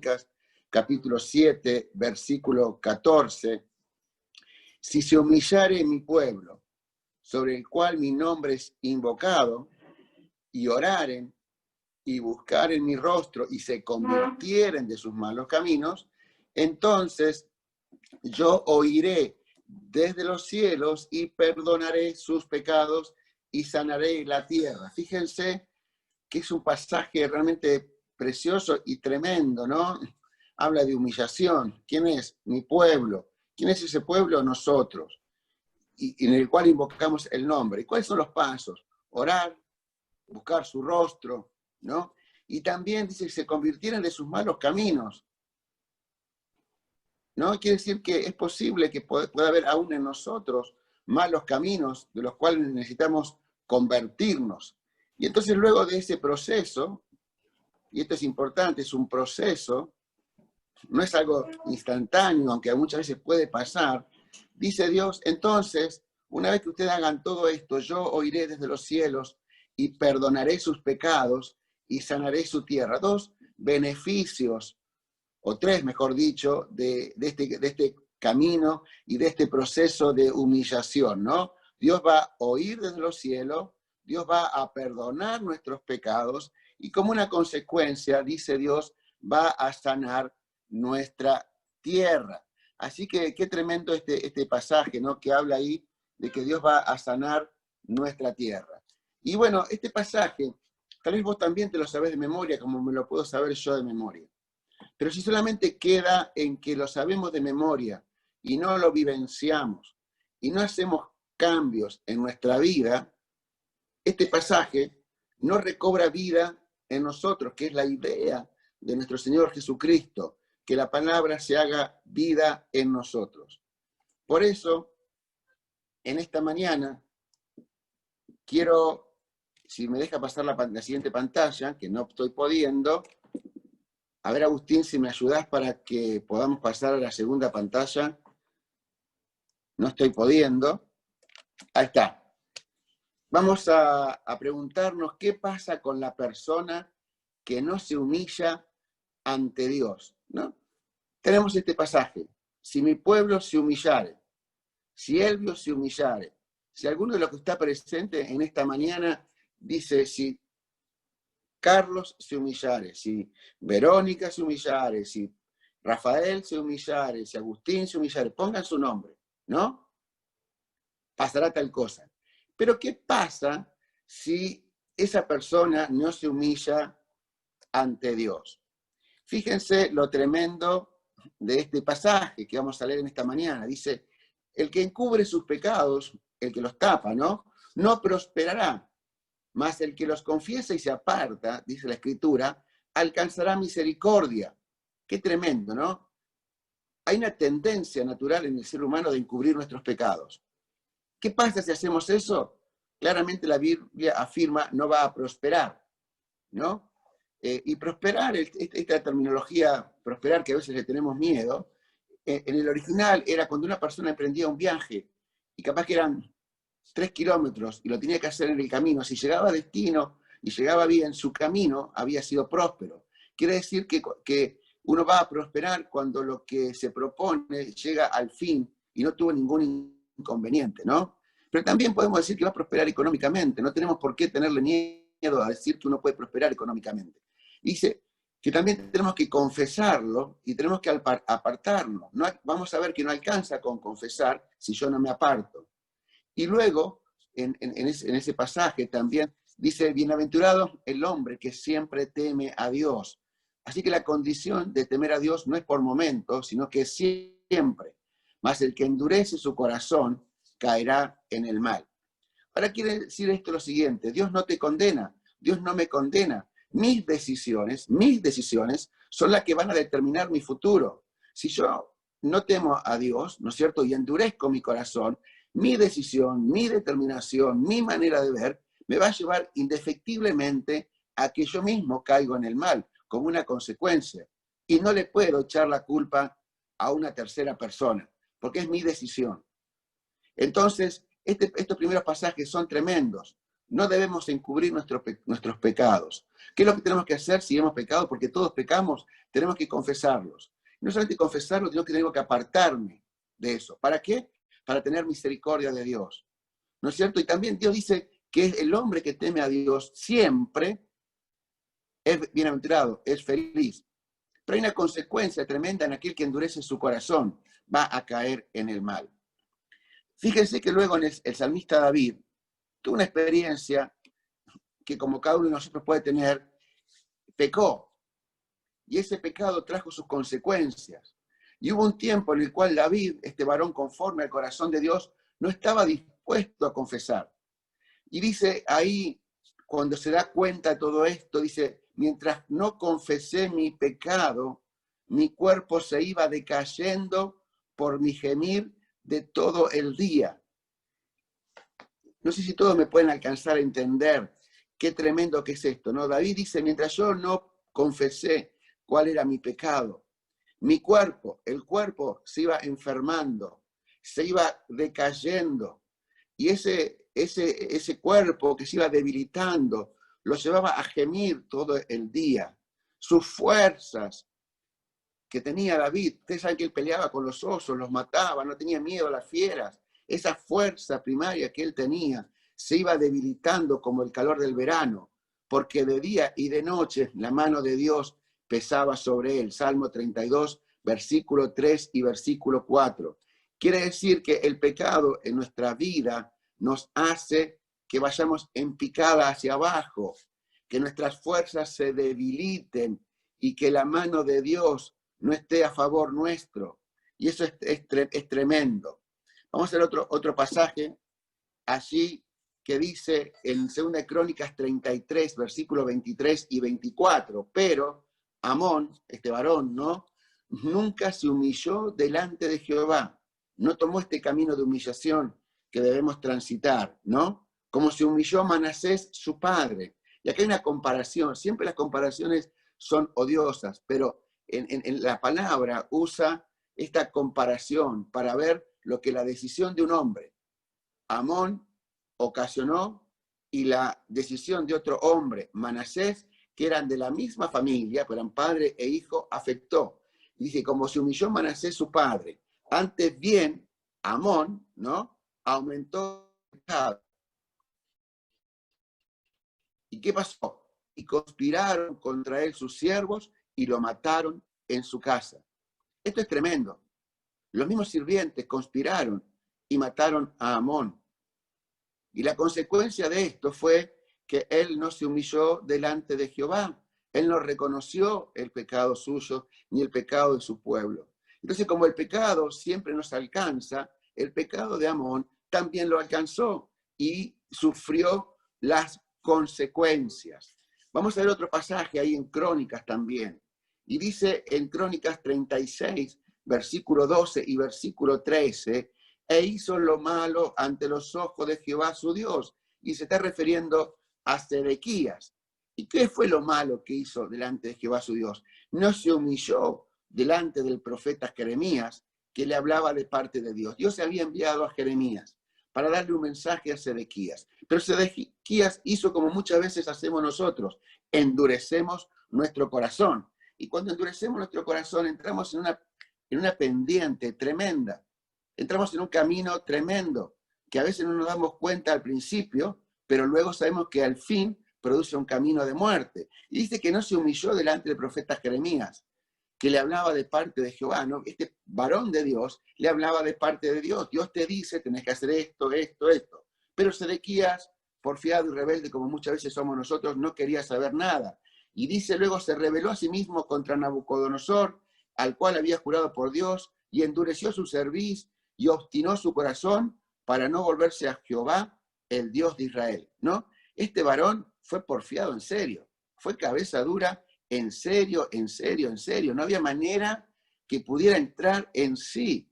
Crónicas, capítulo 7, versículo 14. Si se humillare mi pueblo, sobre el cual mi nombre es invocado, y oraren y buscaren mi rostro y se convirtieren de sus malos caminos, entonces yo oiré desde los cielos y perdonaré sus pecados y sanaré la tierra. Fíjense que es un pasaje realmente precioso y tremendo, ¿no? Habla de humillación. ¿Quién es? Mi pueblo. ¿Quién es ese pueblo? Nosotros. Y en el cual invocamos el nombre. ¿Y cuáles son los pasos? Orar, buscar su rostro, ¿no? Y también dice que se convirtieran de sus malos caminos, ¿no? Quiere decir que es posible que pueda haber aún en nosotros malos caminos de los cuales necesitamos convertirnos. Y entonces luego de ese proceso, y esto es importante, es un proceso, no es algo instantáneo, aunque muchas veces puede pasar, dice Dios, entonces, una vez que ustedes hagan todo esto, yo oiré desde los cielos y perdonaré sus pecados y sanaré su tierra. Dos beneficios, o tres, mejor dicho, de este camino y de este proceso de humillación, ¿no? Dios va a oír desde los cielos, Dios va a perdonar nuestros pecados y como una consecuencia, dice Dios, va a sanar nuestra tierra. Así que qué tremendo este pasaje, ¿no? Que habla ahí de que Dios va a sanar nuestra tierra. Y bueno, este pasaje, tal vez vos también te lo sabés de memoria, como me lo puedo saber yo de memoria. Pero si solamente queda en que lo sabemos de memoria y no lo vivenciamos y no hacemos cambios en nuestra vida, este pasaje no recobra vida en nosotros, que es la idea de nuestro Señor Jesucristo, que la palabra se haga vida en nosotros. Por eso, en esta mañana, quiero, si me deja pasar la siguiente pantalla, que no estoy pudiendo. A ver, Agustín, si me ayudás para que podamos pasar a la segunda pantalla. No estoy pudiendo. Ahí está. Vamos a preguntarnos qué pasa con la persona que no se humilla ante Dios, ¿no? Tenemos este pasaje. Si mi pueblo se humillare, si Elvio se humillare, si alguno de los que está presente en esta mañana dice, si Carlos se humillare, si Verónica se humillare, si Rafael se humillare, si Agustín se humillare, pongan su nombre, ¿no? Pasará tal cosa. Pero ¿qué pasa si esa persona no se humilla ante Dios? Fíjense lo tremendo de este pasaje que vamos a leer en esta mañana. Dice, el que encubre sus pecados, el que los tapa, ¿no? No prosperará. Mas el que los confiesa y se aparta, dice la Escritura, alcanzará misericordia. Qué tremendo, ¿no? Hay una tendencia natural en el ser humano de encubrir nuestros pecados. ¿Qué pasa si hacemos eso? Claramente la Biblia afirma no va a prosperar, ¿no? Y prosperar, esta terminología prosperar que a veces le tenemos miedo, en el original era cuando una persona emprendía un viaje y capaz que eran 3 kilómetros y lo tenía que hacer en el camino. Si llegaba a destino y llegaba bien, su camino había sido próspero. Quiere decir que uno va a prosperar cuando lo que se propone llega al fin y no tuvo ningún inconveniente, ¿no? Pero también podemos decir que va a prosperar económicamente. No tenemos por qué tenerle miedo a decir que uno puede prosperar económicamente. Dice que también tenemos que confesarlo y tenemos que apartarnos. No, vamos a ver que no alcanza con confesar si yo no me aparto. Y luego, en ese pasaje también dice, bienaventurado el hombre que siempre teme a Dios. Así que la condición de temer a Dios no es por momentos, sino que siempre. Mas el que endurece su corazón caerá en el mal. Ahora quiere decir esto lo siguiente, Dios no te condena, Dios no me condena. Mis decisiones son las que van a determinar mi futuro. Si yo no temo a Dios, ¿no es cierto?, y endurezco mi corazón, mi decisión, mi determinación, mi manera de ver, me va a llevar indefectiblemente a que yo mismo caigo en el mal, como una consecuencia. Y no le puedo echar la culpa a una tercera persona, porque es mi decisión. Entonces, estos primeros pasajes son tremendos, No debemos encubrir nuestros pecados. ¿Qué es lo que tenemos que hacer si hemos pecado? Porque todos pecamos, tenemos que confesarlos. No solamente confesarlos, sino que tengo que apartarme de eso. ¿Para qué? Para tener misericordia de Dios. ¿No es cierto? Y también Dios dice que el hombre que teme a Dios siempre es bienaventurado, es feliz. Pero hay una consecuencia tremenda en aquel que endurece su corazón. Va a caer en el mal. Fíjense que luego el salmista David tuvo una experiencia que, como cada uno de nosotros puede tener, pecó. Y ese pecado trajo sus consecuencias. Y hubo un tiempo en el cual David, este varón conforme al corazón de Dios, no estaba dispuesto a confesar. Y dice ahí, cuando se da cuenta de todo esto, dice, mientras no confesé mi pecado, mi cuerpo se iba decayendo por mi gemir de todo el día. No sé si todos me pueden alcanzar a entender qué tremendo que es esto, ¿no? David dice, mientras yo no confesé cuál era mi pecado, mi cuerpo, el cuerpo se iba enfermando, se iba decayendo, y ese cuerpo que se iba debilitando lo llevaba a gemir todo el día. Sus fuerzas que tenía David, ustedes saben que él peleaba con los osos, los mataba, no tenía miedo a las fieras. Esa fuerza primaria que él tenía se iba debilitando como el calor del verano, porque de día y de noche la mano de Dios pesaba sobre él. Salmo 32, versículo 3 y versículo 4. Quiere decir que el pecado en nuestra vida nos hace que vayamos en picada hacia abajo, que nuestras fuerzas se debiliten y que la mano de Dios no esté a favor nuestro. Y eso es tremendo. Vamos a hacer otro pasaje allí que dice en 2 Crónicas 33, versículos 23 y 24. Pero Amón, este varón, ¿no? Nunca se humilló delante de Jehová. No tomó este camino de humillación que debemos transitar, ¿no? Como se humilló Manasés, su padre. Y aquí hay una comparación. Siempre las comparaciones son odiosas, pero en la palabra usa esta comparación para ver lo que la decisión de un hombre, Amón, ocasionó, y la decisión de otro hombre, Manasés, que eran de la misma familia, pero eran padre e hijo, afectó. Dice, como se humilló Manasés su padre, antes bien, Amón, ¿no? Aumentó el pecado. ¿Y qué pasó? Y conspiraron contra él sus siervos y lo mataron en su casa. Esto es tremendo. Los mismos sirvientes conspiraron y mataron a Amón. Y la consecuencia de esto fue que él no se humilló delante de Jehová. Él no reconoció el pecado suyo ni el pecado de su pueblo. Entonces, como el pecado siempre nos alcanza, el pecado de Amón también lo alcanzó y sufrió las consecuencias. Vamos a ver otro pasaje ahí en Crónicas también. Y dice en Crónicas 36, versículo 12 y versículo 13, e hizo lo malo ante los ojos de Jehová su Dios. Y se está refiriendo a Sedequías. ¿Y qué fue lo malo que hizo delante de Jehová su Dios? No se humilló delante del profeta Jeremías, que le hablaba de parte de Dios. Dios se había enviado a Jeremías para darle un mensaje a Sedequías. Pero Sedequías hizo como muchas veces hacemos nosotros, endurecemos nuestro corazón. Y cuando endurecemos nuestro corazón, entramos en una pendiente tremenda. Entramos en un camino tremendo, que a veces no nos damos cuenta al principio, pero luego sabemos que al fin produce un camino de muerte. Y dice que no se humilló delante del profeta Jeremías, que le hablaba de parte de Jehová, ¿no? Este varón de Dios le hablaba de parte de Dios. Dios te dice, tenés que hacer esto, esto, esto. Pero Sedequías, porfiado y rebelde, como muchas veces somos nosotros, no quería saber nada. Y dice luego, se rebeló a sí mismo contra Nabucodonosor, al cual había jurado por Dios, y endureció su cerviz y obstinó su corazón para no volverse a Jehová, el Dios de Israel, ¿no? Este varón fue porfiado en serio, fue cabeza dura en serio, en serio, en serio. No había manera que pudiera entrar en sí,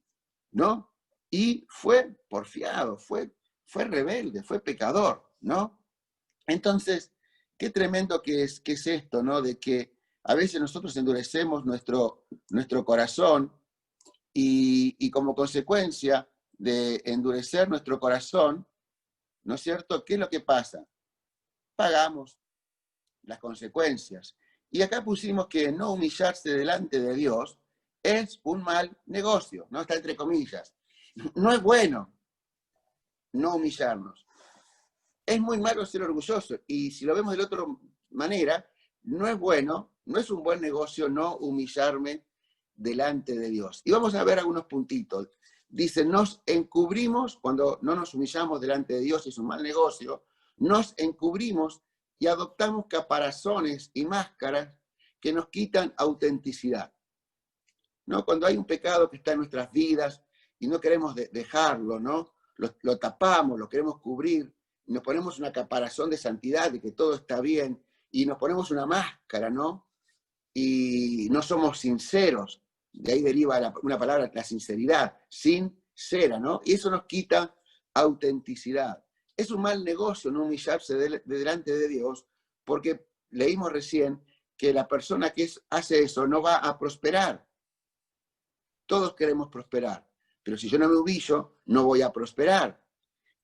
¿no? Y fue porfiado, fue rebelde, fue pecador, ¿no? Entonces, qué tremendo que es esto, ¿no? De que a veces nosotros endurecemos nuestro corazón y como consecuencia de endurecer nuestro corazón, ¿no es cierto? ¿Qué es lo que pasa? pagamos las consecuencias. Y acá pusimos que no humillarse delante de Dios es un mal negocio, ¿no? Está entre comillas. No es bueno no humillarnos. Es muy malo ser orgulloso. Y si lo vemos de la otra manera, no es bueno, no es un buen negocio no humillarme delante de Dios. Y vamos a ver algunos puntitos. Dice, nos encubrimos, cuando no nos humillamos delante de Dios, es un mal negocio, nos encubrimos y adoptamos caparazones y máscaras que nos quitan autenticidad. ¿No? Cuando hay un pecado que está en nuestras vidas y no queremos dejarlo, ¿no? Lo tapamos, lo queremos cubrir, nos ponemos una caparazón de santidad, de que todo está bien, y nos ponemos una máscara, ¿no? Y no somos sinceros. De ahí deriva una palabra, la sinceridad, sincera, ¿no? Y eso nos quita autenticidad. Es un mal negocio no humillarse delante de Dios, porque leímos recién que la persona que hace eso no va a prosperar. Todos queremos prosperar, pero si yo no me humillo, no voy a prosperar.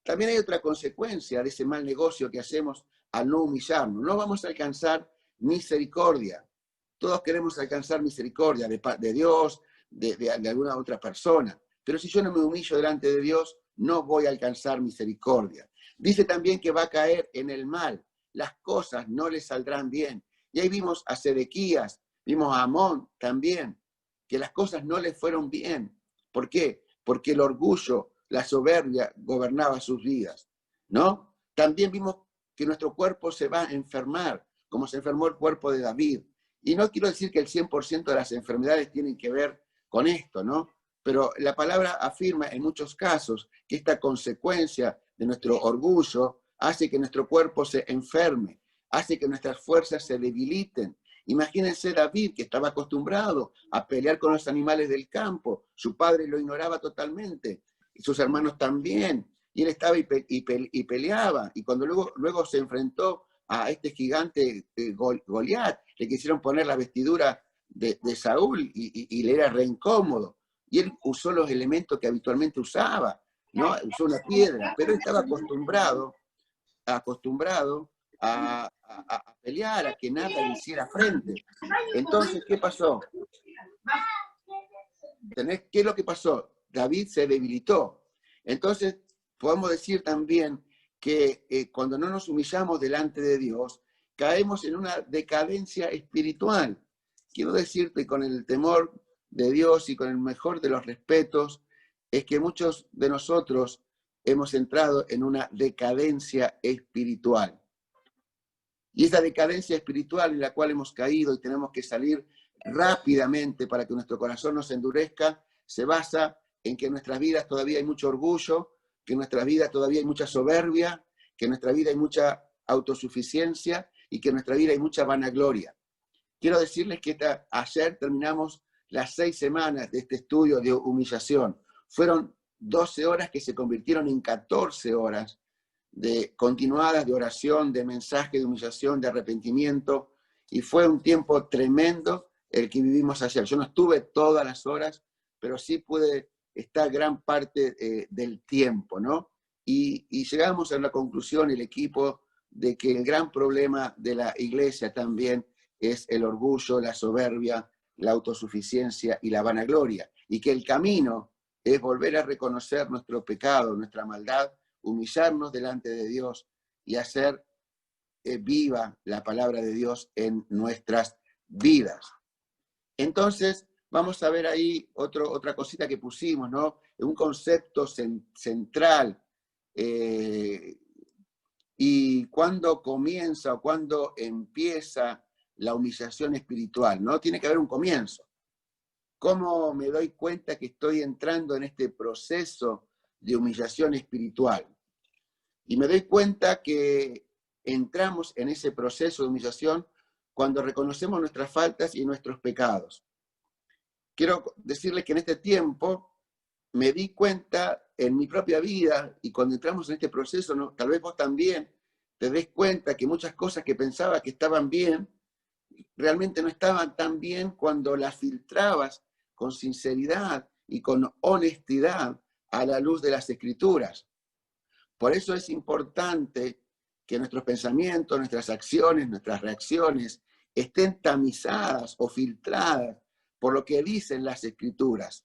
También hay otra consecuencia de ese mal negocio que hacemos al no humillarnos. No vamos a alcanzar misericordia. Todos queremos alcanzar misericordia de Dios, de alguna otra persona. Pero si yo no me humillo delante de Dios, no voy a alcanzar misericordia. Dice también que va a caer en el mal. Las cosas no le saldrán bien. Y ahí vimos a Sedequías, vimos a Amón también, que las cosas no le fueron bien. ¿Por qué? Porque el orgullo, la soberbia gobernaba sus vidas, ¿no? También vimos que nuestro cuerpo se va a enfermar, como se enfermó el cuerpo de David. Y no quiero decir que el 100% de las enfermedades tienen que ver con esto, ¿no? Pero la palabra afirma en muchos casos que esta consecuencia de nuestro orgullo hace que nuestro cuerpo se enferme, hace que nuestras fuerzas se debiliten. Imagínense David, que estaba acostumbrado a pelear con los animales del campo. Su padre lo ignoraba totalmente, y sus hermanos también. Y él estaba y peleaba. Y cuando luego se enfrentó a este gigante Goliat, le quisieron poner la vestidura de Saúl y le era re incómodo. Y él usó los elementos que habitualmente usaba, ¿no? Usó una piedra, pero él estaba acostumbrado a pelear, a que nada le hiciera frente. Entonces, ¿qué pasó? ¿Qué es lo que pasó? David se debilitó. Entonces, podemos decir también que cuando no nos humillamos delante de Dios, caemos en una decadencia espiritual. Quiero decirte con el temor de Dios y con el mejor de los respetos, es que muchos de nosotros hemos entrado en una decadencia espiritual. Y esa decadencia espiritual en la cual hemos caído y tenemos que salir rápidamente para que nuestro corazón no se endurezca, se basa en que en nuestras vidas todavía hay mucho orgullo, que en nuestras vidas todavía hay mucha soberbia, que en nuestra vida hay mucha autosuficiencia y que en nuestra vida hay mucha vanagloria. Quiero decirles que ayer terminamos las 6 semanas de este estudio de humillación. Fueron 12 horas que se convirtieron en 14 horas de continuadas de oración, de mensaje, de humillación, de arrepentimiento, y fue un tiempo tremendo el que vivimos ayer. Yo no estuve todas las horas, pero sí pude estar gran parte del tiempo, ¿no? Y llegamos a la conclusión, el equipo, de que el gran problema de la iglesia también es el orgullo, la soberbia, la autosuficiencia y la vanagloria, y que el camino es volver a reconocer nuestro pecado, nuestra maldad, humillarnos delante de Dios y hacer viva la palabra de Dios en nuestras vidas. Entonces, vamos a ver ahí otra cosita que pusimos, ¿no? Un concepto central. Y cuándo comienza o cuándo empieza la humillación espiritual, ¿no? Tiene que haber un comienzo. ¿Cómo me doy cuenta que estoy entrando en este proceso de humillación espiritual? Y me doy cuenta que entramos en ese proceso de humillación cuando reconocemos nuestras faltas y nuestros pecados. Quiero decirles que en este tiempo me di cuenta en mi propia vida, y cuando entramos en este proceso, ¿no? Tal vez vos también te des cuenta que muchas cosas que pensaba que estaban bien, realmente no estaban tan bien cuando las filtrabas con sinceridad y con honestidad a la luz de las Escrituras. Por eso es importante que nuestros pensamientos, nuestras acciones, nuestras reacciones estén tamizadas o filtradas por lo que dicen las Escrituras.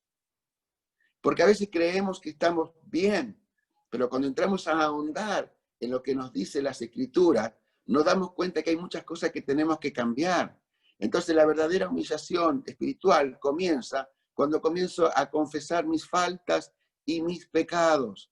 Porque a veces creemos que estamos bien, pero cuando entramos a ahondar en lo que nos dice las Escrituras, nos damos cuenta que hay muchas cosas que tenemos que cambiar. Entonces la verdadera humillación espiritual comienza cuando comienzo a confesar mis faltas y mis pecados.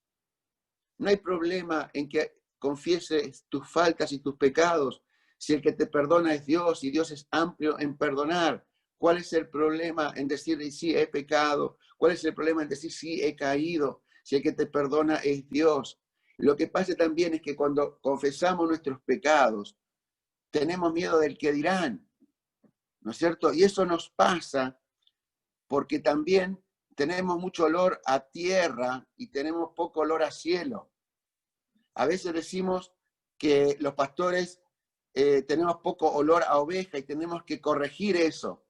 No hay problema en que confieses tus faltas y tus pecados si el que te perdona es Dios y Dios es amplio en perdonar. ¿Cuál es el problema en decir sí he pecado? ¿Cuál es el problema en decir sí he caído? Si el que te perdona es Dios. Lo que pasa también es que cuando confesamos nuestros pecados, tenemos miedo del que dirán, ¿no es cierto? Y eso nos pasa porque también tenemos mucho olor a tierra y tenemos poco olor a cielo. A veces decimos que los pastores tenemos poco olor a oveja y tenemos que corregir eso,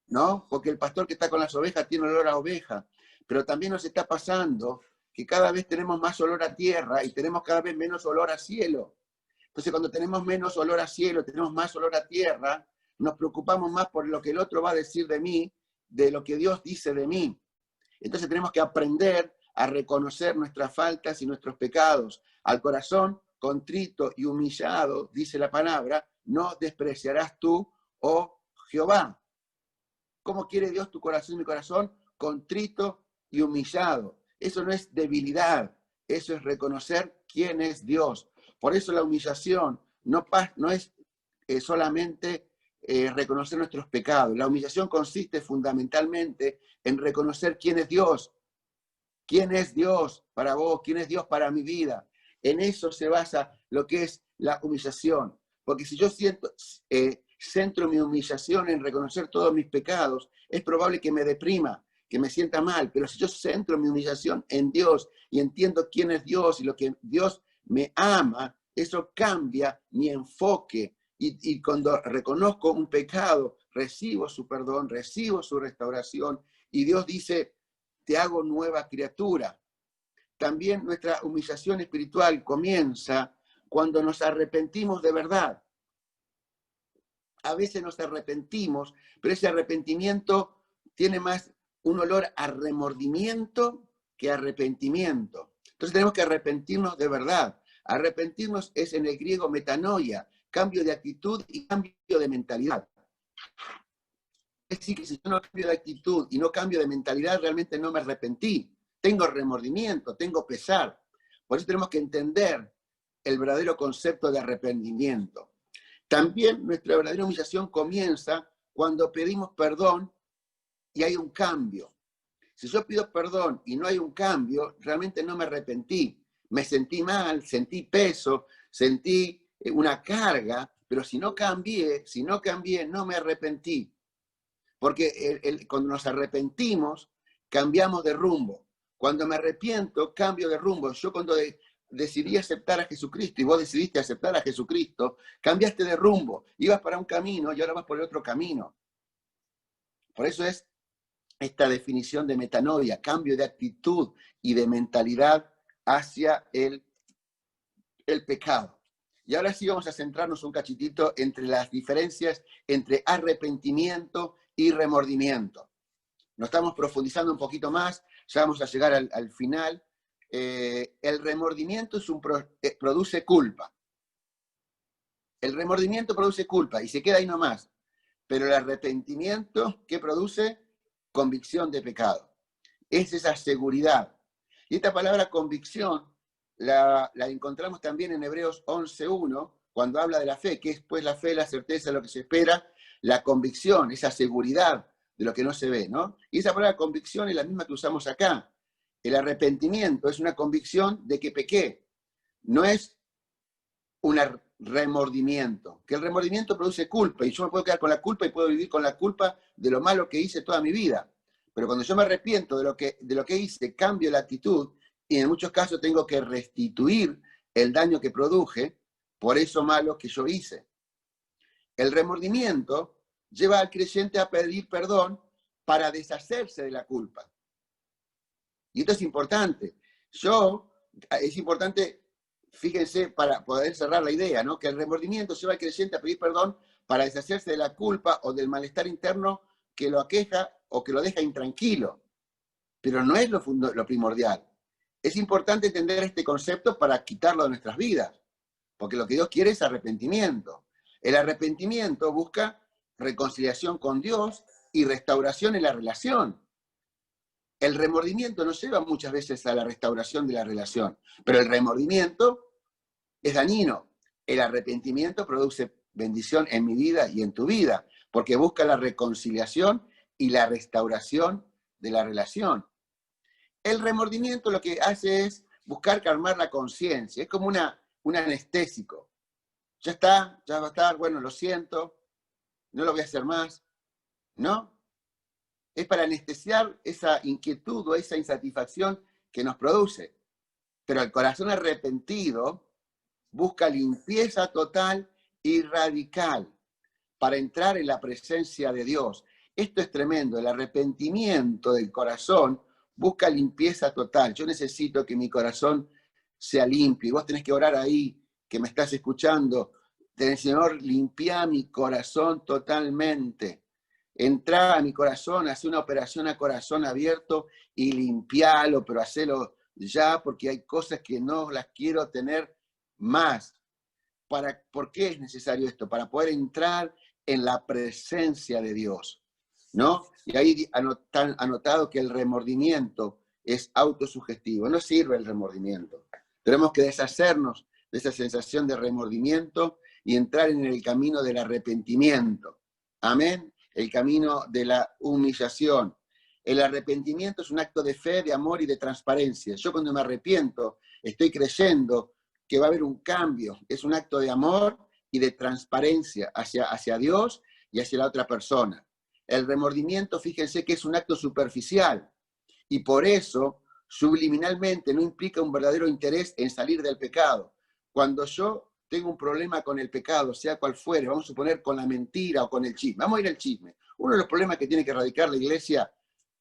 ¿no? Porque el pastor que está con las ovejas tiene olor a oveja, pero también nos está pasando que cada vez tenemos más olor a tierra y tenemos cada vez menos olor a cielo. Entonces, cuando tenemos menos olor a cielo, tenemos más olor a tierra, nos preocupamos más por lo que el otro va a decir de mí, de lo que Dios dice de mí. Entonces tenemos que aprender a reconocer nuestras faltas y nuestros pecados. Al corazón contrito y humillado, dice la palabra, no despreciarás tú, oh Jehová. ¿Cómo quiere Dios tu corazón y mi corazón? Contrito y humillado. Eso no es debilidad, eso es reconocer quién es Dios. Por eso la humillación no es solamente reconocer nuestros pecados. La humillación consiste fundamentalmente en reconocer quién es Dios. ¿Quién es Dios para vos? ¿Quién es Dios para mi vida? En eso se basa lo que es la humillación. Porque si yo centro mi humillación en reconocer todos mis pecados, es probable que me deprima, que me sienta mal. Pero si yo centro mi humillación en Dios y entiendo quién es Dios y lo que Dios me ama, eso cambia mi enfoque. Y cuando reconozco un pecado, recibo su perdón, recibo su restauración. Y Dios dice, te hago nueva criatura. También nuestra humillación espiritual comienza cuando nos arrepentimos de verdad. A veces nos arrepentimos, pero ese arrepentimiento tiene más un olor a remordimiento que arrepentimiento. Entonces tenemos que arrepentirnos de verdad. Arrepentirnos es en el griego metanoia, cambio de actitud y cambio de mentalidad. Es decir, que si yo no cambio de actitud y no cambio de mentalidad, realmente no me arrepentí. Tengo remordimiento, tengo pesar. Por eso tenemos que entender el verdadero concepto de arrepentimiento. También nuestra verdadera humillación comienza cuando pedimos perdón y hay un cambio. Si yo pido perdón y no hay un cambio, realmente no me arrepentí. Me sentí mal, sentí peso, sentí una carga, pero si no cambié, no me arrepentí. Porque cuando nos arrepentimos, cambiamos de rumbo. Cuando me arrepiento, cambio de rumbo. Yo cuando decidí aceptar a Jesucristo y vos decidiste aceptar a Jesucristo, cambiaste de rumbo. Ibas para un camino y ahora vas por el otro camino. Por eso es esta definición de metanoia, cambio de actitud y de mentalidad hacia el pecado. Y ahora sí vamos a centrarnos un cachitito entre las diferencias entre arrepentimiento y remordimiento. Nos estamos profundizando un poquito más, ya vamos a llegar al final. El remordimiento produce culpa. El remordimiento produce culpa y se queda ahí nomás. Pero el arrepentimiento, ¿qué produce? Convicción de pecado. Es esa seguridad. Y esta palabra convicción la encontramos también en Hebreos 11:1, cuando habla de la fe, que es pues la fe, la certeza de lo que se espera, la convicción, esa seguridad de lo que no se ve, ¿no? Y esa palabra convicción es la misma que usamos acá. El arrepentimiento es una convicción de que pequé, no es un remordimiento, que el remordimiento produce culpa, y yo me puedo quedar con la culpa y puedo vivir con la culpa de lo malo que hice toda mi vida. Pero cuando yo me arrepiento de lo que hice, cambio la actitud, y en muchos casos tengo que restituir el daño que produje por eso malo que yo hice. El remordimiento lleva al creyente a pedir perdón para deshacerse de la culpa. Y esto es importante. Es importante fíjense, para poder cerrar la idea, ¿no? Que el remordimiento lleva al creyente a pedir perdón para deshacerse de la culpa o del malestar interno que lo aqueja o que lo deja intranquilo. Pero no es lo primordial. Es importante entender este concepto para quitarlo de nuestras vidas, porque lo que Dios quiere es arrepentimiento. El arrepentimiento busca reconciliación con Dios y restauración en la relación. El remordimiento nos lleva muchas veces a la restauración de la relación, pero el remordimiento es dañino. El arrepentimiento produce bendición en mi vida y en tu vida, porque busca la reconciliación y la restauración de la relación. El remordimiento lo que hace es buscar calmar la conciencia, es como un anestésico. Ya está, ya va a estar, bueno, lo siento, no lo voy a hacer más, ¿no? Es para anestesiar esa inquietud o esa insatisfacción que nos produce. Pero el corazón arrepentido busca limpieza total y radical para entrar en la presencia de Dios. Esto es tremendo, el arrepentimiento del corazón busca limpieza total. Yo necesito que mi corazón sea limpio. Y vos tenés que orar ahí, que me estás escuchando. Señor, limpia mi corazón totalmente. Entrá a mi corazón, haz una operación a corazón abierto y limpialo, pero hacelo ya, porque hay cosas que no las quiero tener más. ¿Por qué es necesario esto? Para poder entrar en la presencia de Dios, ¿no? Y ahí han anotado que el remordimiento es autosugestivo. No sirve el remordimiento. Tenemos que deshacernos de esa sensación de remordimiento y entrar en el camino del arrepentimiento. Amén. El camino de la humillación. El arrepentimiento es un acto de fe, de amor y de transparencia. Yo cuando me arrepiento, estoy creyendo que va a haber un cambio. Es un acto de amor y de transparencia hacia Dios y hacia la otra persona. El remordimiento, fíjense que es un acto superficial y por eso subliminalmente no implica un verdadero interés en salir del pecado. Cuando yo tengo un problema con el pecado, sea cual fuere, vamos a suponer con la mentira o con el chisme, vamos a ir al chisme. Uno de los problemas que tiene que erradicar la iglesia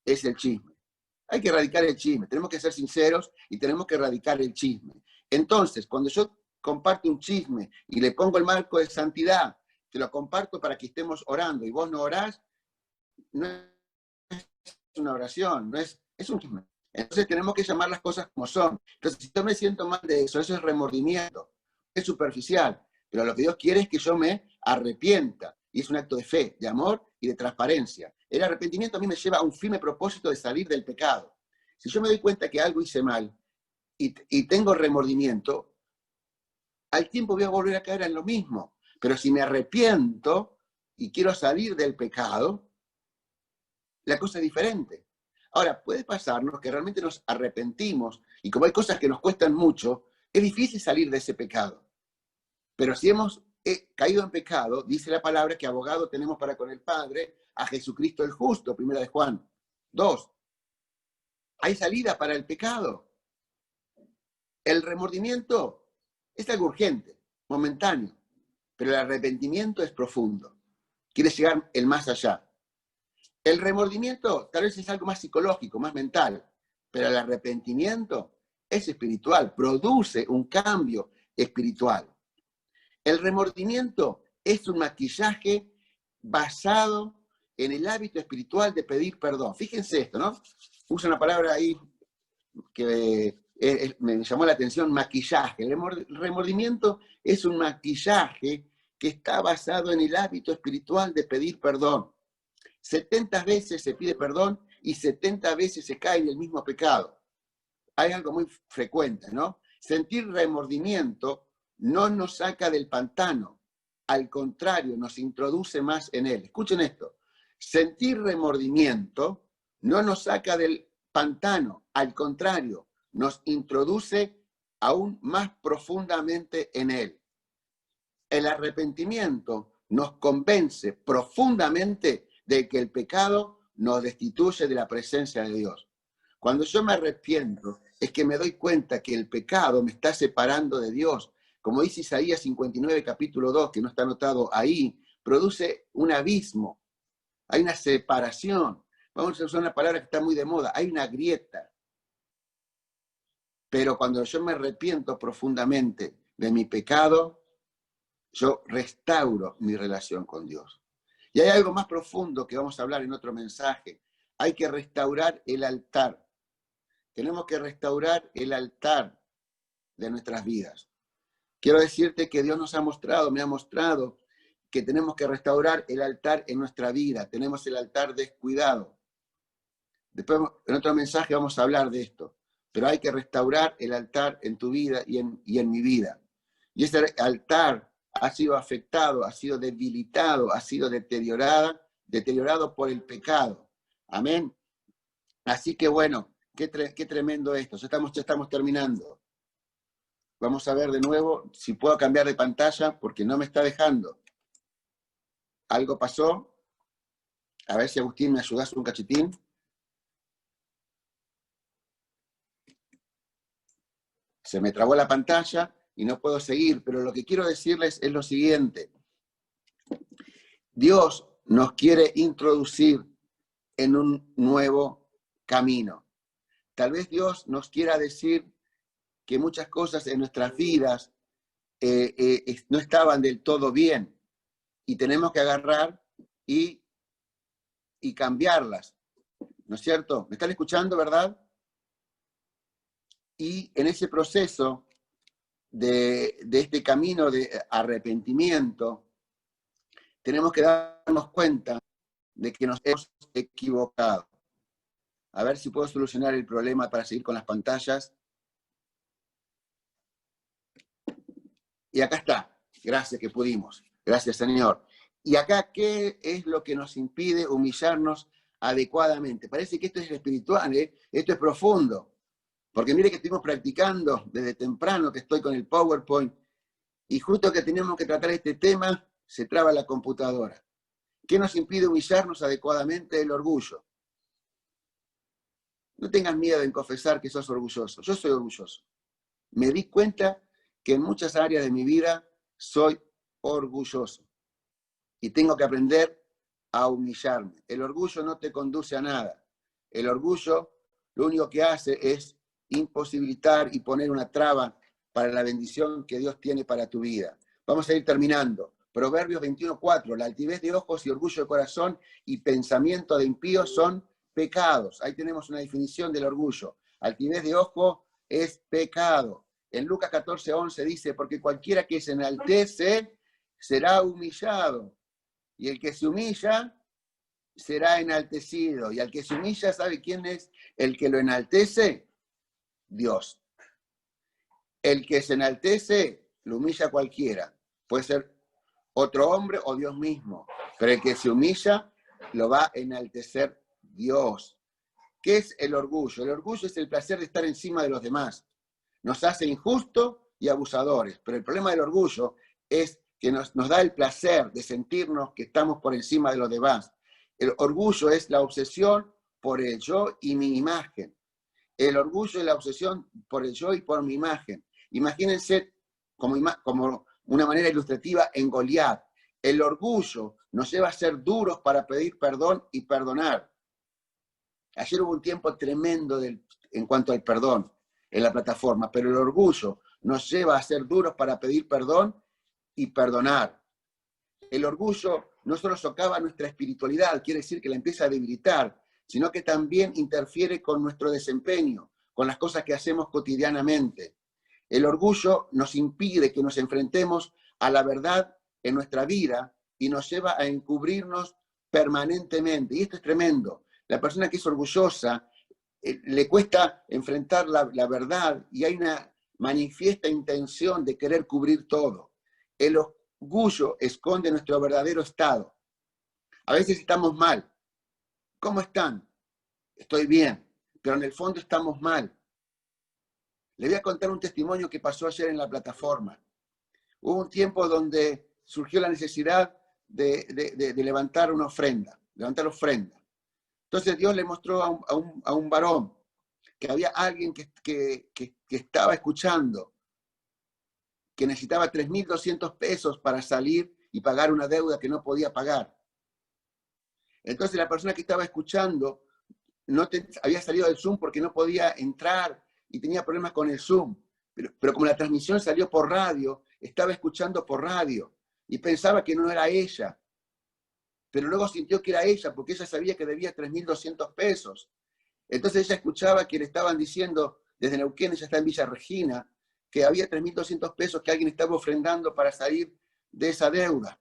es el chisme. Hay que erradicar el chisme, tenemos que ser sinceros y tenemos que erradicar el chisme. Entonces, cuando yo comparto un chisme y le pongo el marco de santidad, te lo comparto para que estemos orando y vos no orás, no es una oración, es un chisme. Entonces tenemos que llamar las cosas como son. Entonces, si yo me siento mal de eso es remordimiento, es superficial, pero lo que Dios quiere es que yo me arrepienta, y es un acto de fe, de amor y de transparencia. El arrepentimiento a mí me lleva a un firme propósito de salir del pecado. Si yo me doy cuenta que algo hice mal y tengo remordimiento, al tiempo voy a volver a caer en lo mismo. Pero si me arrepiento y quiero salir del pecado, la cosa es diferente. Ahora, puede pasarnos que realmente nos arrepentimos y como hay cosas que nos cuestan mucho, es difícil salir de ese pecado. Pero si hemos caído en pecado, dice la palabra que abogado tenemos para con el Padre a Jesucristo el justo, 1 Juan 2. Hay salida para el pecado. El remordimiento es algo urgente, momentáneo, pero el arrepentimiento es profundo. Quiere llegar el más allá. El remordimiento tal vez es algo más psicológico, más mental, pero el arrepentimiento es espiritual, produce un cambio espiritual. El remordimiento es un maquillaje basado en el hábito espiritual de pedir perdón. Fíjense esto, ¿no? Usa una palabra ahí que me llamó la atención, maquillaje. El remordimiento es un maquillaje que está basado en el hábito espiritual de pedir perdón. 70 veces se pide perdón y 70 veces se cae en el mismo pecado. Hay algo muy frecuente, ¿no? Sentir remordimiento no nos saca del pantano, al contrario, nos introduce más en él. Escuchen esto, sentir remordimiento no nos saca del pantano, al contrario, nos introduce aún más profundamente en él. El arrepentimiento nos convence profundamente de que el pecado nos destituye de la presencia de Dios. Cuando yo me arrepiento, es que me doy cuenta que el pecado me está separando de Dios. Como dice Isaías 59, capítulo 2, que no está anotado ahí, produce un abismo. Hay una separación. Vamos a usar una palabra que está muy de moda. Hay una grieta. Pero cuando yo me arrepiento profundamente de mi pecado, yo restauro mi relación con Dios. Y hay algo más profundo que vamos a hablar en otro mensaje. Hay que restaurar el altar. Tenemos que restaurar el altar de nuestras vidas. Quiero decirte que Dios nos ha mostrado, me ha mostrado que tenemos que restaurar el altar en nuestra vida. Tenemos el altar descuidado. Después, en otro mensaje vamos a hablar de esto. Pero hay que restaurar el altar en tu vida y en mi vida. Y ese altar ha sido afectado, ha sido debilitado, ha sido deteriorado por el pecado. Amén. Así que bueno, qué tremendo esto. Ya estamos terminando. Vamos a ver de nuevo si puedo cambiar de pantalla porque no me está dejando. ¿Algo pasó? A ver si Agustín me ayudas un cachitín. Se me trabó la pantalla y no puedo seguir, pero lo que quiero decirles es lo siguiente. Dios nos quiere introducir en un nuevo camino. Tal vez Dios nos quiera decir que muchas cosas en nuestras vidas no estaban del todo bien y tenemos que agarrar y cambiarlas. ¿No es cierto? ¿Me están escuchando, verdad? Y en ese proceso de este camino de arrepentimiento, tenemos que darnos cuenta de que nos hemos equivocado. A ver si puedo solucionar el problema para seguir con las pantallas. Y acá está. Gracias que pudimos. Gracias, Señor. Y acá, ¿qué es lo que nos impide humillarnos adecuadamente? Parece que esto es espiritual, ¿eh? Esto es profundo. Porque mire que estuvimos practicando desde temprano, que estoy con el PowerPoint, y justo que tenemos que tratar este tema, se traba la computadora. ¿Qué nos impide humillarnos adecuadamente? El orgullo. No tengas miedo en confesar que sos orgulloso. Yo soy orgulloso. Me di cuenta que en muchas áreas de mi vida soy orgulloso. Y tengo que aprender a humillarme. El orgullo no te conduce a nada. El orgullo lo único que hace es imposibilitar y poner una traba para la bendición que Dios tiene para tu vida. Vamos a ir terminando. Proverbios 21:4. La altivez de ojos y orgullo de corazón y pensamiento de impíos son pecados. Ahí tenemos una definición del orgullo. Altivez de ojo es pecado. En Lucas 14:11 dice, porque cualquiera que se enaltece será humillado, y el que se humilla será enaltecido. Y al que se humilla, ¿sabe quién es el que lo enaltece? Dios. El que se enaltece lo humilla a cualquiera. Puede ser otro hombre o Dios mismo. Pero el que se humilla lo va a enaltecer Dios. ¿Qué es el orgullo? El orgullo es el placer de estar encima de los demás. Nos hace injustos y abusadores. Pero el problema del orgullo es que nos da el placer de sentirnos que estamos por encima de los demás. El orgullo es la obsesión por el yo y mi imagen. El orgullo es la obsesión por el yo y por mi imagen. Imagínense como una manera ilustrativa en Goliat. El orgullo nos lleva a ser duros para pedir perdón y perdonar. Ayer hubo un tiempo tremendo en cuanto al perdón en la plataforma, pero el orgullo nos lleva a ser duros para pedir perdón y perdonar. El orgullo no solo socava nuestra espiritualidad, quiere decir que la empieza a debilitar, sino que también interfiere con nuestro desempeño, con las cosas que hacemos cotidianamente. El orgullo nos impide que nos enfrentemos a la verdad en nuestra vida y nos lleva a encubrirnos permanentemente. Y esto es tremendo. La persona que es orgullosa le cuesta enfrentar la verdad y hay una manifiesta intención de querer cubrir todo. El orgullo esconde nuestro verdadero estado. A veces estamos mal. ¿Cómo están? Estoy bien, pero en el fondo estamos mal. Le voy a contar un testimonio que pasó ayer en la plataforma. Hubo un tiempo donde surgió la necesidad de levantar una ofrenda, levantar ofrenda. Entonces Dios le mostró a un varón que había alguien que estaba escuchando, que necesitaba 3.200 pesos para salir y pagar una deuda que no podía pagar. Entonces la persona que estaba escuchando había salido del Zoom porque no podía entrar y tenía problemas con el Zoom. Pero como la transmisión salió por radio, estaba escuchando por radio y pensaba que no era ella. Pero luego sintió que era ella, porque ella sabía que debía 3.200 pesos. Entonces ella escuchaba que le estaban diciendo, desde Neuquén, ella está en Villa Regina, que había 3.200 pesos que alguien estaba ofrendando para salir de esa deuda.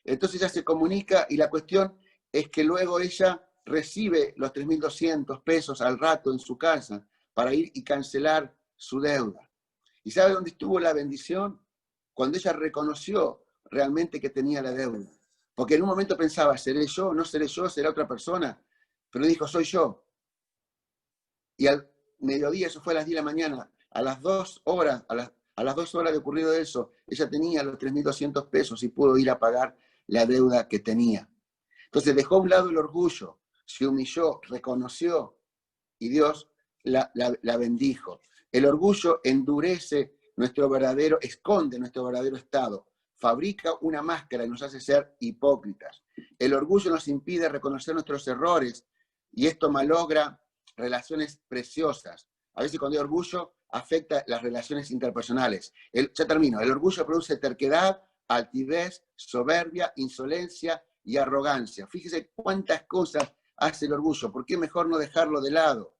Entonces ella se comunica y la cuestión es que luego ella recibe los 3.200 pesos al rato en su casa para ir y cancelar su deuda. ¿Y sabe dónde estuvo la bendición? Cuando ella reconoció realmente que tenía la deuda. Porque en un momento pensaba, ¿seré yo? ¿No seré yo? ¿Será otra persona? Pero dijo, soy yo. Y al mediodía, eso fue a las 10 de la mañana, a las 2 horas, a las 2 horas de ocurrido eso, ella tenía los 3.200 pesos y pudo ir a pagar la deuda que tenía. Entonces dejó a un lado el orgullo, se humilló, reconoció y Dios la bendijo. El orgullo endurece nuestro verdadero, esconde nuestro verdadero estado, fabrica una máscara y nos hace ser hipócritas. El orgullo nos impide reconocer nuestros errores y esto malogra relaciones preciosas. A veces cuando hay orgullo afecta las relaciones interpersonales. Ya termino. El orgullo produce terquedad, altivez, soberbia, insolencia y arrogancia. Fíjese cuántas cosas hace el orgullo. ¿Por qué mejor no dejarlo de lado?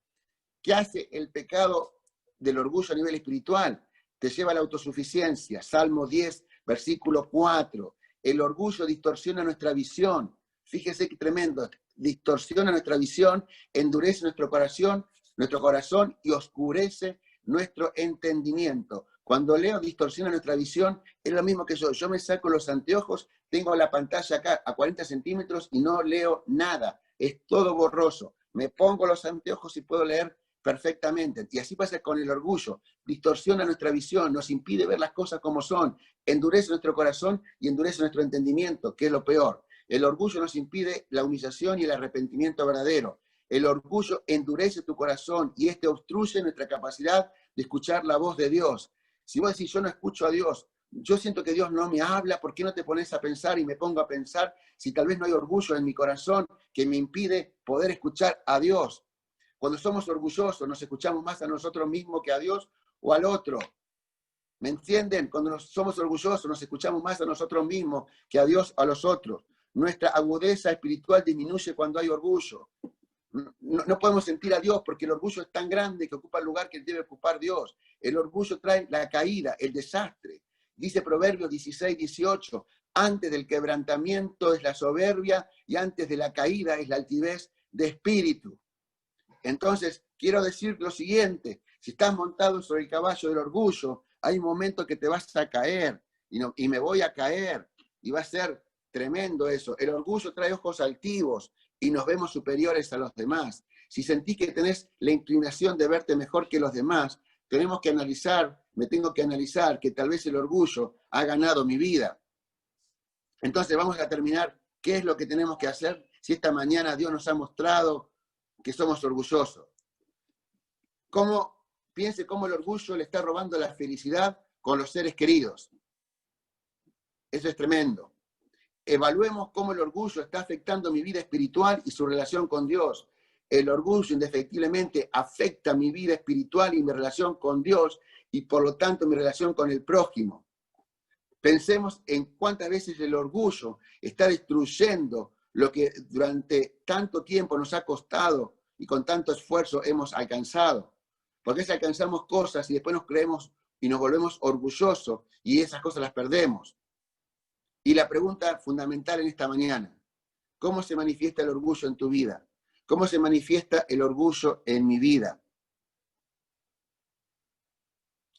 ¿Qué hace el pecado del orgullo a nivel espiritual? Te lleva a la autosuficiencia. Salmo 10, versículo 4. El orgullo distorsiona nuestra visión. Fíjese qué tremendo. Distorsiona nuestra visión, endurece nuestro corazón y oscurece nuestro entendimiento. Cuando leo distorsiona nuestra visión, es lo mismo que yo me saco los anteojos, tengo la pantalla acá a 40 centímetros y no leo nada, es todo borroso. Me pongo los anteojos y puedo leer perfectamente. Y así pasa con el orgullo, distorsiona nuestra visión, nos impide ver las cosas como son, endurece nuestro corazón y endurece nuestro entendimiento, que es lo peor. El orgullo nos impide la humillación y el arrepentimiento verdadero. El orgullo endurece tu corazón y este obstruye nuestra capacidad de escuchar la voz de Dios. Si vos decís, yo no escucho a Dios, yo siento que Dios no me habla, ¿por qué no te pones a pensar y me pongo a pensar si tal vez no hay orgullo en mi corazón que me impide poder escuchar a Dios? Cuando somos orgullosos nos escuchamos más a nosotros mismos que a Dios o al otro. ¿Me entienden? Cuando somos orgullosos nos escuchamos más a nosotros mismos que a Dios o a los otros. Nuestra agudeza espiritual disminuye cuando hay orgullo. No podemos sentir a Dios porque el orgullo es tan grande que ocupa el lugar que debe ocupar Dios. El orgullo trae la caída, el desastre. Dice Proverbios 16, 18, antes del quebrantamiento es la soberbia y antes de la caída es la altivez de espíritu. Entonces, quiero decir lo siguiente, si estás montado sobre el caballo del orgullo, hay un momento que te vas a caer y me voy a caer y va a ser tremendo eso. El orgullo trae ojos altivos y nos vemos superiores a los demás. Si sentís que tenés la inclinación de verte mejor que los demás, tenemos que analizar, me tengo que analizar que tal vez el orgullo ha ganado mi vida. Entonces vamos a terminar, ¿qué es lo que tenemos que hacer si esta mañana Dios nos ha mostrado que somos orgullosos? Piense cómo el orgullo le está robando la felicidad con los seres queridos. Eso es tremendo. Evaluemos cómo el orgullo está afectando mi vida espiritual y su relación con Dios. El orgullo indefectiblemente afecta mi vida espiritual y mi relación con Dios y por lo tanto mi relación con el prójimo. Pensemos en cuántas veces el orgullo está destruyendo lo que durante tanto tiempo nos ha costado y con tanto esfuerzo hemos alcanzado. Porque es que alcanzamos cosas y después nos creemos y nos volvemos orgullosos y esas cosas las perdemos. Y la pregunta fundamental en esta mañana, ¿cómo se manifiesta el orgullo en tu vida? ¿Cómo se manifiesta el orgullo en mi vida?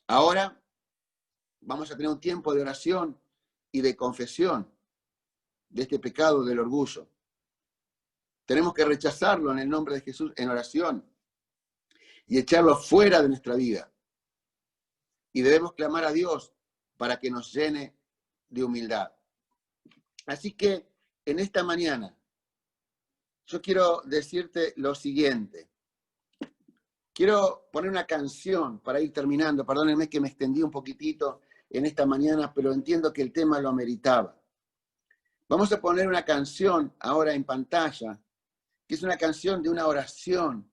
Ahora vamos a tener un tiempo de oración y de confesión de este pecado del orgullo. Tenemos que rechazarlo en el nombre de Jesús en oración y echarlo fuera de nuestra vida. Y debemos clamar a Dios para que nos llene de humildad. Así que en esta mañana yo quiero decirte lo siguiente. Quiero poner una canción para ir terminando. Perdónenme que me extendí un poquitito en esta mañana, pero entiendo que el tema lo ameritaba. Vamos a poner una canción ahora en pantalla, que es una canción de una oración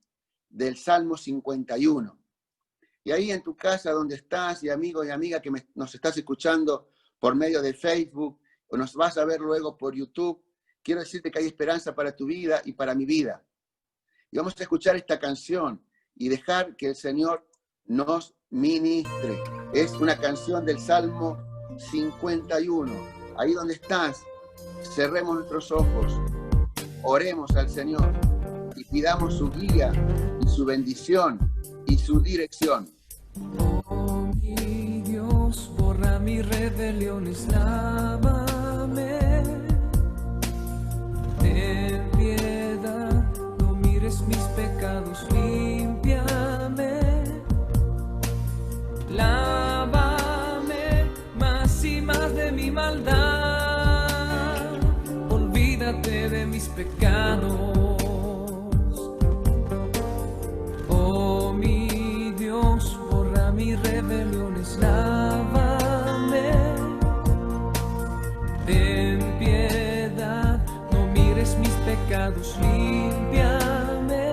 del Salmo 51. Y ahí en tu casa donde estás, y amigos y amigas que nos estás escuchando por medio de Facebook, o nos vas a ver luego por YouTube, quiero decirte que hay esperanza para tu vida y para mi vida. Y vamos a escuchar esta canción y dejar que el Señor nos ministre. Es una canción del Salmo 51. Ahí donde estás, cerremos nuestros ojos, oremos al Señor y pidamos su guía y su bendición y su dirección. Oh, mi Dios, borra mis rebeliones, lávame. Ten piedad, no mires mis pecados, límpiame. Lávame más y más de mi maldad. Olvídate de mis pecados. Oh, mi Dios, borra mis rebeliones, lávame. Ten piedad, no mires mis pecados, límpiame.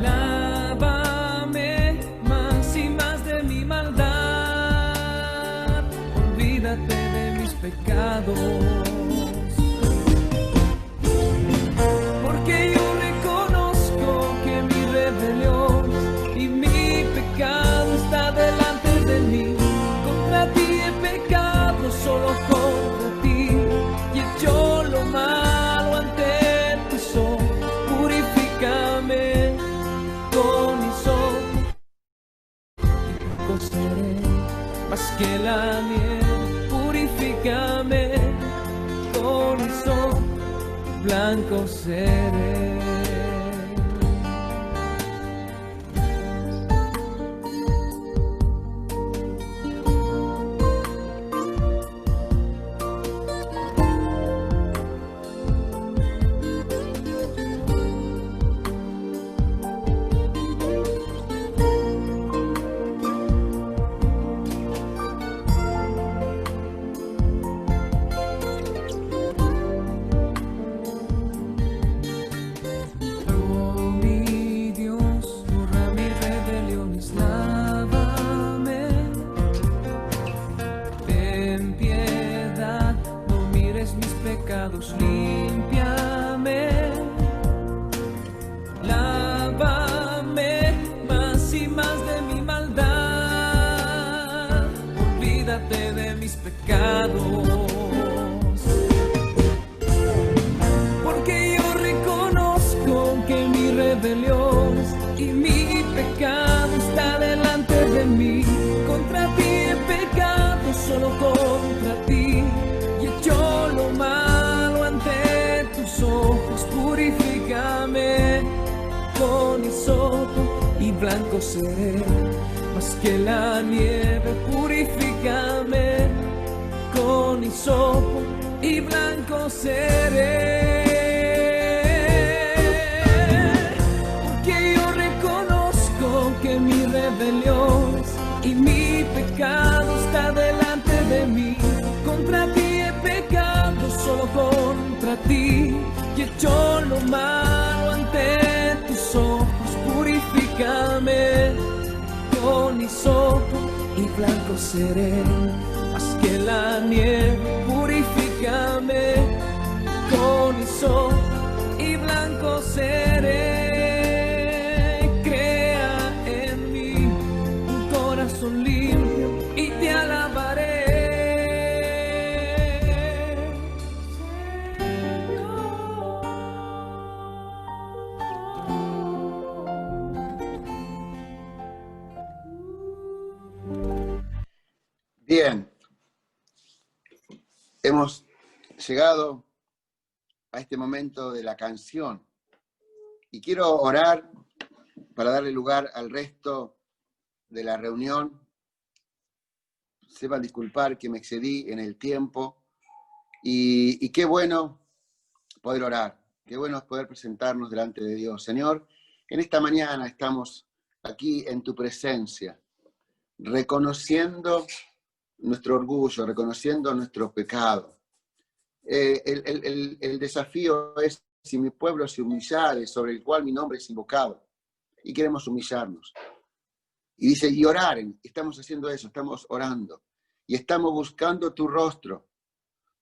Lávame más y más de mi maldad. Olvídate de mis pecados. Porque yo reconozco que mi rebelión y mi pecado está delante de mí. Contra ti he pecado, solo contra ti, y he hecho lo malo ante tus ojos. Purifícame con hisopo, y seré más que la nieve. Purifícame con hisopo, blanco seré. Límpiame, lávame más y más de mi maldad. Olvídate de mis pecados, porque yo reconozco que mis rebeliones y mi pecado está delante de mí. Contra ti he pecado, solo contra ti, y he hecho lo malo ante tus ojos. Purifícame con hisopo y blanco seré más que la nieve. Purifícame con hisopo y blanco seré. Porque yo reconozco que mis rebeliones y mi pecado está delante de mí. Contra ti he pecado, solo contra ti, y he hecho lo malo ante tus ojos. Purifícame con hisopo y blanco seré más que la nieve. Purifícame con hisopo y blanco seré. Crea en mí un corazón limpio y te alabaré. Bien, hemos llegado a este momento de la canción y quiero orar para darle lugar al resto de la reunión. Sepan disculpar que me excedí en el tiempo y qué bueno poder orar, qué bueno es poder presentarnos delante de Dios. Señor, en esta mañana estamos aquí en tu presencia, reconociendo nuestro orgullo, reconociendo nuestro pecado. El desafío es: si mi pueblo se humillare, sobre el cual mi nombre es invocado, y queremos humillarnos. Y dice, y oraren. Estamos haciendo eso, estamos orando. Y estamos buscando tu rostro.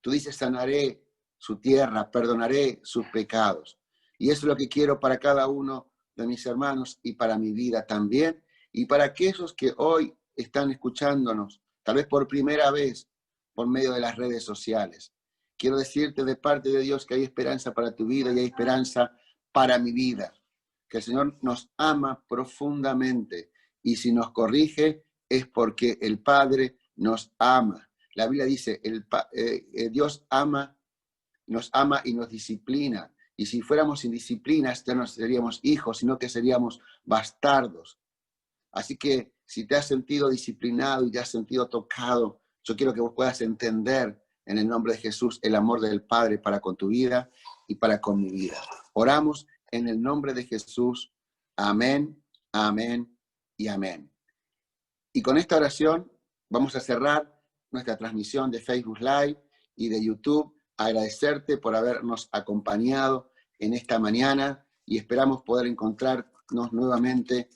Tú dices, sanaré su tierra, perdonaré sus pecados. Y eso es lo que quiero para cada uno de mis hermanos y para mi vida también. Y para aquellos que hoy están escuchándonos, tal vez por primera vez, por medio de las redes sociales. Quiero decirte de parte de Dios que hay esperanza para tu vida y hay esperanza para mi vida. Que el Señor nos ama profundamente. Y si nos corrige es porque el Padre nos ama. La Biblia dice, Dios nos ama y nos disciplina. Y si fuéramos sin disciplinas, ya no seríamos hijos, sino que seríamos bastardos. Así que si te has sentido disciplinado y te has sentido tocado, yo quiero que vos puedas entender en el nombre de Jesús el amor del Padre para con tu vida y para con mi vida. Oramos en el nombre de Jesús. Amén, amén y amén. Y con esta oración vamos a cerrar nuestra transmisión de Facebook Live y de YouTube. Agradecerte por habernos acompañado en esta mañana y esperamos poder encontrarnos nuevamente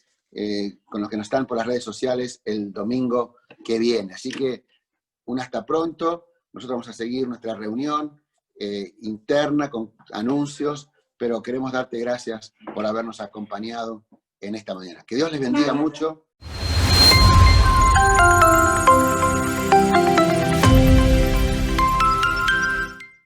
con los que nos están por las redes sociales el domingo que viene. Así que un hasta pronto. Nosotros vamos a seguir nuestra reunión interna con anuncios, pero queremos darte gracias por habernos acompañado en esta mañana. Que Dios les bendiga mucho.